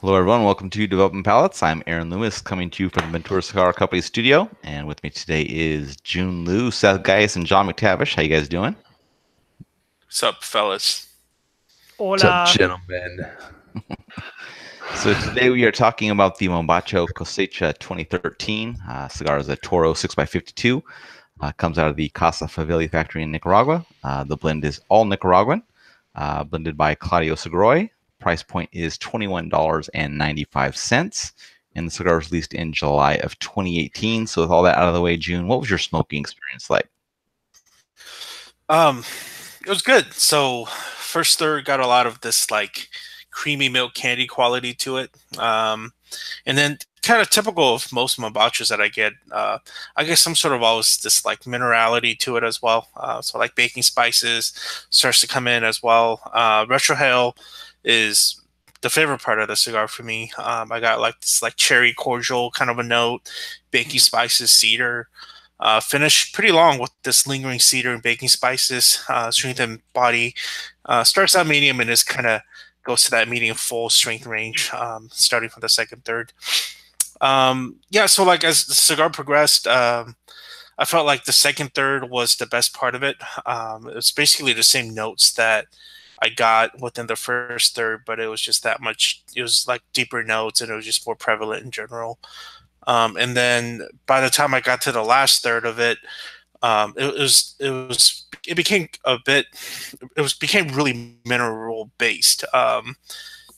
Hello, everyone. Welcome to Development Palettes. I'm Aaron Loomis, coming to you from the Ventura Cigar Company studio. And with me today is June Liu, Seth Geiss, and John McTavish. How you guys doing? What's up, fellas? What's up, Hola. gentlemen? So today we are talking about the Mombacho Cosecha 2013. Cigar is a Toro 6x52. Comes out of the Casa Faveli factory in Nicaragua. The blend is all Nicaraguan, blended by Claudio Segroy. Price point is $21.95. And the cigar was released in July of 2018. So with all that out of the way, June, what was your smoking experience like? Um, it was good. So first third got a lot of this like creamy milk candy quality to it. And then kind of typical of most mambachos that I get, I guess some sort of always this like minerality to it as well. So like baking spices starts to come in as well. Retrohale is the favorite part of the cigar for me. I got like this like cherry cordial kind of a note, baking spices, cedar. Finished pretty long with this lingering cedar and baking spices, strength and body. Starts out medium and is kind of goes to that medium full strength range, starting from the second third. Yeah, so like as the cigar progressed, I felt like the second third was the best part of it. It's basically the same notes that I got within the first third, but it was just that much. It was like deeper notes, and it was just more prevalent in general. And then by the time I got to the last third of it, it became a bit became really mineral based.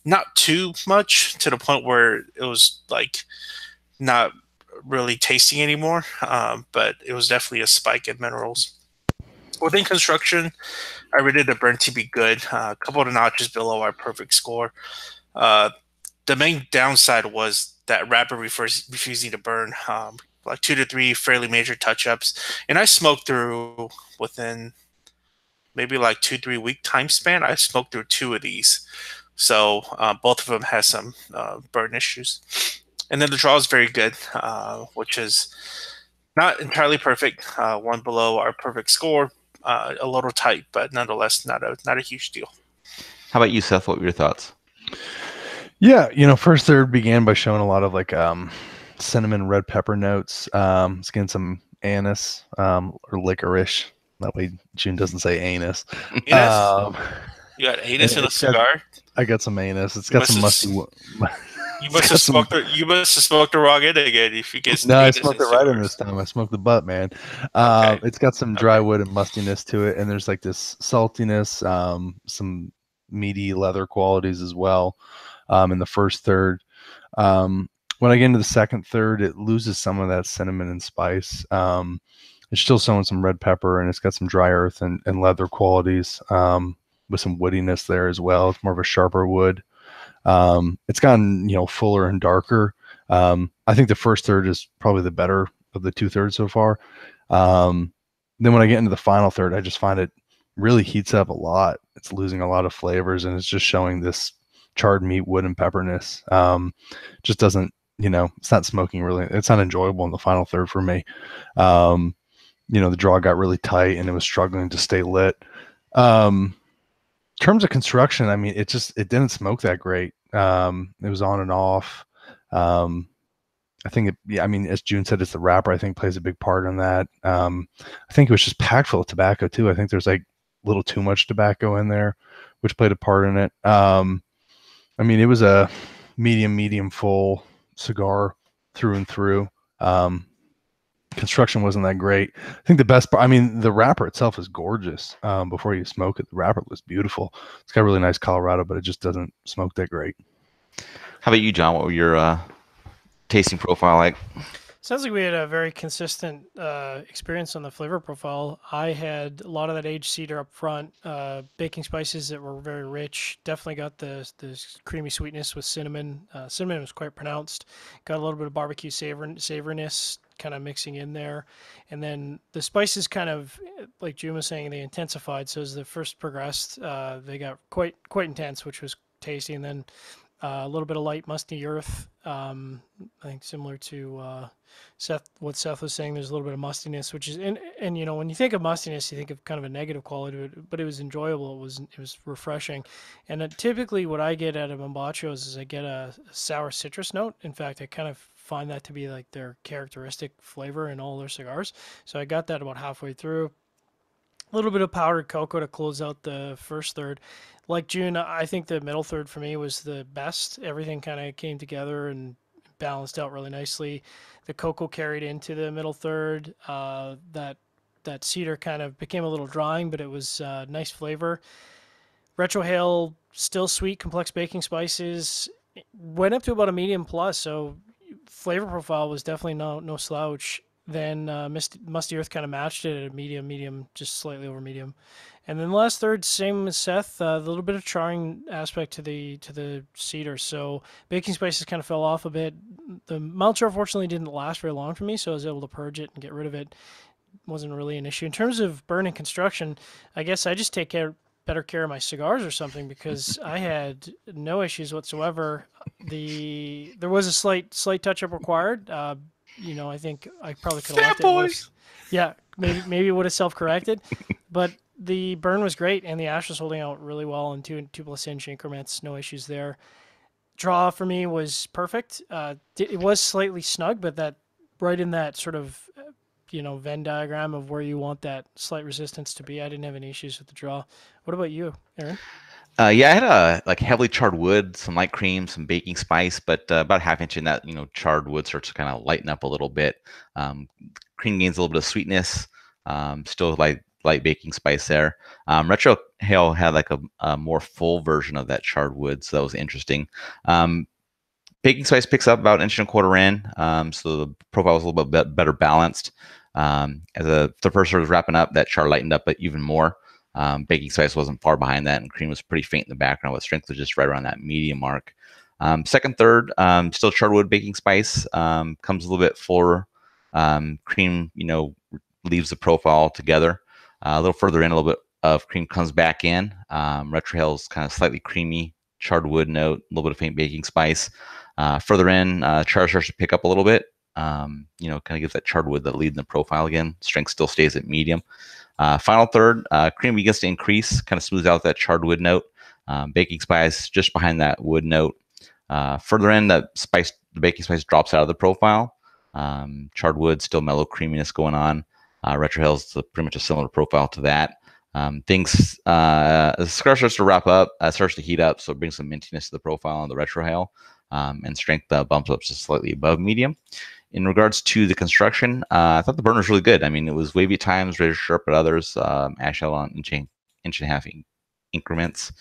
Not too much to the point where it was like not really tasting anymore. But it was definitely a spike in minerals. Within construction, I rated the burn to be good. A couple of the notches below our perfect score. Uh, the main downside was that wrapper refusing to burn. Like 2 to 3 fairly major touch ups, and I smoked through within maybe like 2 3 week time span. I smoked through two of these, so both of them had some burn issues. And then the draw is very good, which is not entirely perfect. One below our perfect score, a little tight, but nonetheless not a huge deal. How about you, Seth? What were your thoughts? Yeah, first third began by showing a lot of like cinnamon red pepper notes. It's getting some anise or licorice. That way June doesn't say anus. Anus? Um, You got anus and in a it's got cigar? I got some anus. It's You got must some have musty. you It's must got have some. smoked the wrong end again if you get No, I anus smoked in it right in this cigars. time. I smoked the butt, man. Okay. It's got some dry Okay. wood and mustiness to it, and there's like this saltiness, some meaty leather qualities as well. In the first third, when I get into the second third, it loses some of that cinnamon and spice. It's still showing some red pepper, and it's got some dry earth and leather qualities, with some woodiness there as well. It's more of a sharper wood. It's gotten fuller and darker. I think the first third is probably the better of the two thirds so far. Um, then when I get into the final third, I just find it really heats up a lot. It's losing a lot of flavors, and it's just showing this charred meat, wood, and pepperness. Just doesn't, it's not smoking really. It's not enjoyable in the final third for me. Um, the draw got really tight, and it was struggling to stay lit. Um, in terms of construction, I mean, it didn't smoke that great. It was on and off. Um, I think yeah, I mean, as June said, it's the wrapper, I think, plays a big part in that. I think it was just packed full of tobacco too. I think there's like a little too much tobacco in there, which played a part in it. I mean, it was a medium full cigar through and through. Construction wasn't that great. I think the best part, I mean, the wrapper itself is gorgeous. Before you smoke it, the wrapper was beautiful. It's got really nice Colorado, but it just doesn't smoke that great. How about you, John? What were your tasting profile like? Sounds like we had a very consistent experience on the flavor profile. I had a lot of that aged cedar up front, baking spices that were very rich. Definitely got the creamy sweetness with cinnamon. Cinnamon was quite pronounced. Got a little bit of barbecue savoriness kind of mixing in there. And then the spices kind of, like Jim was saying, they intensified. So as the first progressed, they got quite intense, which was tasty. And then a little bit of light musty earth. I think similar to what Seth was saying. There's a little bit of mustiness, which is and you know, when you think of mustiness, you think of kind of a negative quality, but it was enjoyable. It was refreshing, and typically what I get out of Mombachos is I get a sour citrus note. In fact, I kind of find that to be like their characteristic flavor in all their cigars. So I got that about halfway through. A little bit of powdered cocoa to close out the first third. Like June, I think the middle third for me was the best. Everything kind of came together and balanced out really nicely. The cocoa carried into the middle third. That cedar kind of became a little drying, but it was nice flavor. Retrohale, still sweet, complex baking spices. Went up to about a medium plus, so flavor profile was definitely no slouch. Then Musty Earth kind of matched it at a medium, just slightly over medium. And then the last third, same as Seth, a little bit of charring aspect to the cedar. So baking spices kind of fell off a bit. The Melcher unfortunately didn't last very long for me, so I was able to purge it and get rid of it. Wasn't really an issue. In terms of burn and construction, I guess I just take better care of my cigars or something, because I had no issues whatsoever. There was a slight touch-up required. You know, I think I probably could have left it. Yeah, maybe it would have self-corrected, but the burn was great, and the ash was holding out really well in 2+ inch increments. No issues there. Draw for me was perfect. It was slightly snug, but that right in that sort of Venn diagram of where you want that slight resistance to be. I didn't have any issues with the draw. What about you, Aaron? Yeah, I had a heavily charred wood, some light cream, some baking spice, but about a half inch in that, charred wood starts to kind of lighten up a little bit. Cream gains a little bit of sweetness, still light baking spice there. Retrohale had like a more full version of that charred wood, so that was interesting. Baking spice picks up about 1.25 inches in, so the profile was a little bit better balanced. As the first sort of wrapping up, that char lightened up even more. Baking spice wasn't far behind that, and cream was pretty faint in the background, with strength was just right around that medium mark. Second, third, still charred wood baking spice, comes a little bit fuller. Cream, leaves the profile together. A little further in, a little bit of cream comes back in. Retrohale's kind of slightly creamy, charred wood note, a little bit of faint baking spice. Further in, char starts to pick up a little bit. Kind of gives that charred wood the lead in the profile again. Strength still stays at medium. Final third, cream begins to increase, kind of smooths out that charred wood note. Baking spice just behind that wood note. Further in, the baking spice drops out of the profile. Charred wood, still mellow creaminess going on. Retrohale's pretty much a similar profile to that. As the cigar starts to wrap up, starts to heat up, so it brings some mintiness to the profile on the Retrohale, and strength bumps up just slightly above medium. In regards to the construction, I thought the burn was really good. I mean, it was wavy at times, razor sharp at others, ash out on inch and a half increments.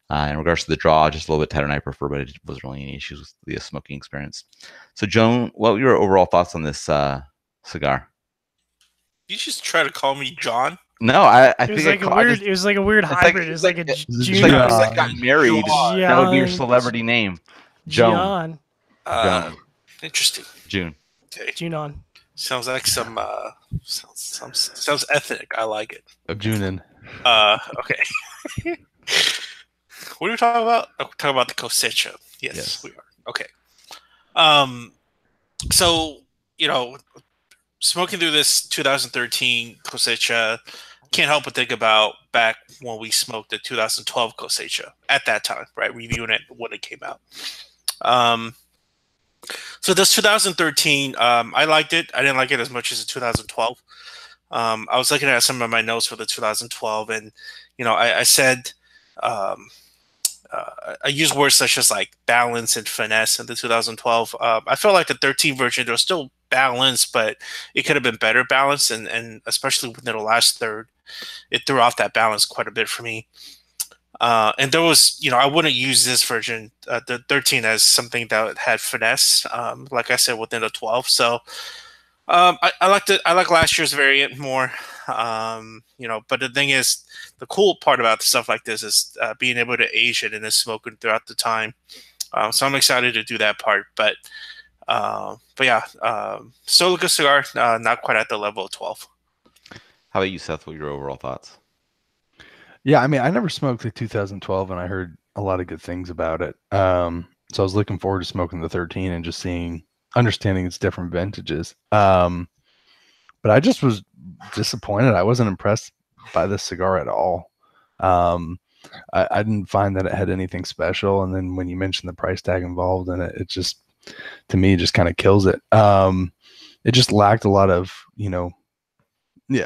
In regards to the draw, just a little bit tighter than I prefer, but it wasn't really any issues with the smoking experience. So, Joan, what were your overall thoughts on this cigar? You just try to call me John? No, I think it was like a weird hybrid. It was like a June. Like got married. John. That would be your celebrity name. Joan. Interesting. June. Okay. Junon. Sounds like some sounds ethnic. I like it. Junin. Okay. What are we talking about? Oh, we're talking about the Cosecha. Yes, we are. Okay. So, smoking through this 2013 Cosecha, can't help but think about back when we smoked the 2012 Cosecha at that time, right? Reviewing it when it came out. So this 2013, I liked it. I didn't like it as much as the 2012. I was looking at some of my notes for the 2012, and I said I used words such as like balance and finesse in the 2012. I felt like the 13 version, there was still balance, but it could have been better balance, and especially within the last third, it threw off that balance quite a bit for me. And there was, I wouldn't use this version, the 13, as something that had finesse, like I said, within the 12. So I liked it. I like last year's variant more, but the thing is, the cool part about stuff like this is being able to age it and then smoking throughout the time. So I'm excited to do that part. But yeah, still a good cigar, not quite at the level of 12. How about you, Seth? What are your overall thoughts? Yeah, I mean, I never smoked the 2012, and I heard a lot of good things about it. So I was looking forward to smoking the 13 and just understanding its different vintages. But I just was disappointed. I wasn't impressed by this cigar at all. I didn't find that it had anything special. And then when you mentioned the price tag involved in it, it just, to me, just kind of kills it. It just lacked a lot of,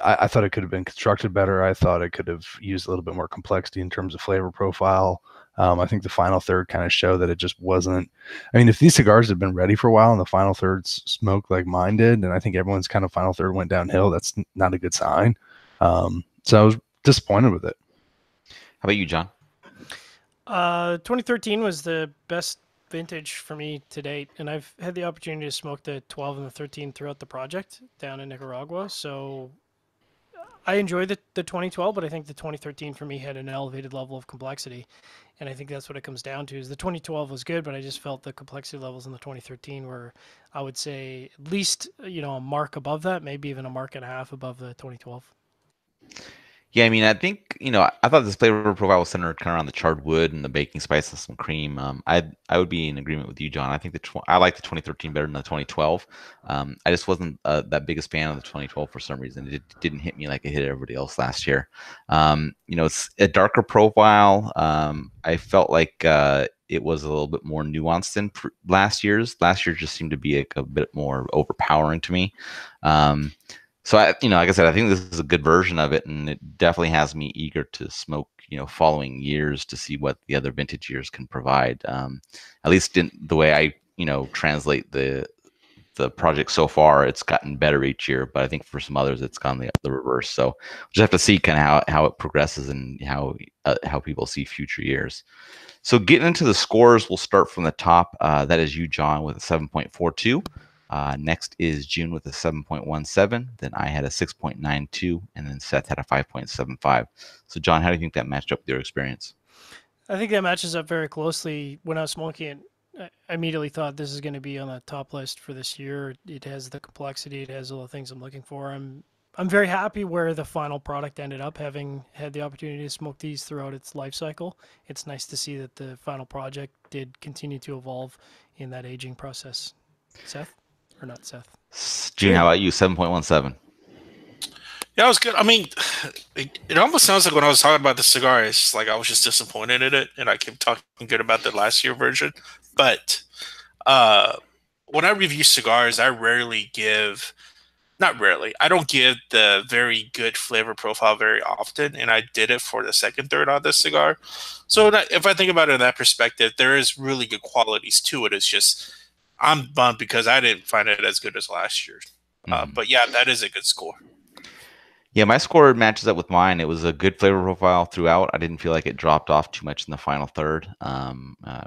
I thought it could have been constructed better. I thought it could have used a little bit more complexity in terms of flavor profile. I think the final third kind of showed that it just wasn't. I mean, if these cigars had been ready for a while and the final thirds smoked like mine did, and I think everyone's kind of final third went downhill, that's not a good sign. So I was disappointed with it. How about you, John? 2013 was the best vintage for me to date, and I've had the opportunity to smoke the 12 and the 13 throughout the project down in Nicaragua. So I enjoyed the 2012, but I think the 2013 for me had an elevated level of complexity. And I think that's what it comes down to is the 2012 was good, but I just felt the complexity levels in the 2013 were, I would say, at least, a mark above that, maybe even a mark and a half above the 2012. Yeah, I mean, I think, I thought this flavor profile was centered kind of around the charred wood and the baking spice and some cream. I would be in agreement with you, John. I think I like the 2013 better than the 2012. I just wasn't that biggest fan of the 2012 for some reason. It didn't hit me like it hit everybody else last year. It's a darker profile. I felt like it was a little bit more nuanced than last year's. Last year just seemed to be a bit more overpowering to me. So like I said, I think this is a good version of it, and it definitely has me eager to smoke, following years to see what the other vintage years can provide. At least in the way I, translate the project so far, it's gotten better each year. But I think for some others, it's gone the reverse. So we'll just have to see kind of how it progresses and how people see future years. So getting into the scores, we'll start from the top. That is you, John, with a 7.42. Next is June with a 7.17. Then I had a 6.92, and then Seth had a 5.75. So, John, how do you think that matched up with your experience? I think that matches up very closely. When I was smoking it, I immediately thought this is going to be on the top list for this year. It has the complexity. It has all the things I'm looking for. I'm very happy where the final product ended up, having had the opportunity to smoke these throughout its life cycle. It's nice to see that the final project did continue to evolve in that aging process. Seth? Or not Seth. June, how about you? 7.17. Yeah, it was good. I mean, it almost sounds like when I was talking about the cigar, it's like I was just disappointed in it, and I kept talking good about the last year version. But when I review cigars, I don't give the very good flavor profile very often, and I did it for the second third on this cigar. So if I think about it in that perspective, there is really good qualities to it. It's just I'm bummed because I didn't find it as good as last year. But yeah, that is a good score. Yeah, my score matches up with mine. It was a good flavor profile throughout. I didn't feel like it dropped off too much in the final third.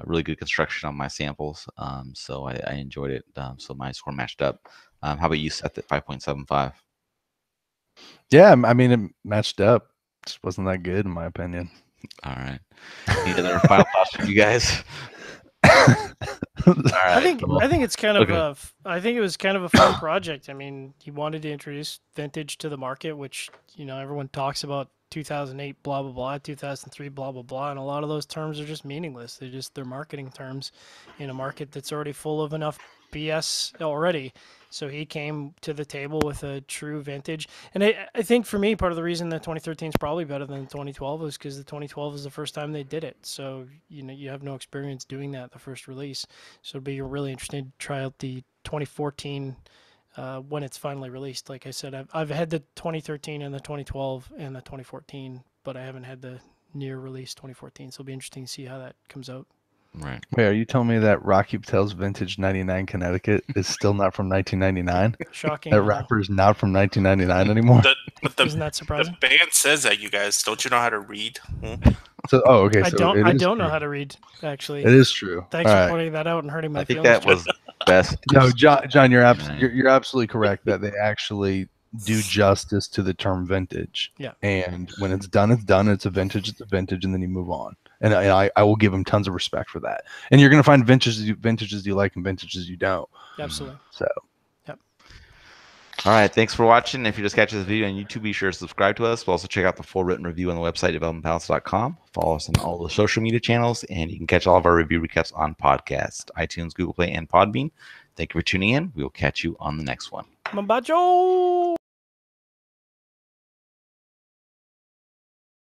Really good construction on my samples. So I enjoyed it. So my score matched up. How about you, Seth, at 5.75? Yeah, I mean, it matched up. Just wasn't that good in my opinion. All right. Any other final thoughts from you guys? I think it's kind of I think it was kind of a fun project. I mean, he wanted to introduce vintage to the market, which everyone talks about 2008 blah blah blah, 2003 blah blah blah, and a lot of those terms are just meaningless. They're marketing terms in a market that's already full of enough BS already. So he came to the table with a true vintage. And I think for me, part of the reason that 2013 is probably better than 2012 is because the 2012 is the first time they did it. So, you have no experience doing that the first release. So it'd be really interesting to try out the 2014 when it's finally released. Like I said, I've had the 2013 and the 2012 and the 2014, but I haven't had the near release 2014. So it'll be interesting to see how that comes out. Right. Wait, are you telling me that Rocky Patel's Vintage 99 Connecticut is still not from 1999? Shocking. That wrapper is not from 1999 anymore? Isn't that surprising? The band says that, you guys. Don't you know how to read? So, okay. I don't know how to read, actually. It is true. Thanks for pointing that out and hurting my feelings. I think that was best. No, John, you're absolutely correct that they actually do justice to the term vintage. Yeah. And when it's done, it's done. It's a vintage, and then you move on. And I will give him tons of respect for that. And you're going to find vintages you like and vintages you don't. Absolutely. So. Yep. All right, thanks for watching. If you're just catching this video on YouTube, be sure to subscribe to us. We'll also check out the full written review on the website, developmentpalace.com. Follow us on all the social media channels, and you can catch all of our review recaps on podcast, iTunes, Google Play, and Podbean. Thank you for tuning in. We will catch you on the next one. Mombacho!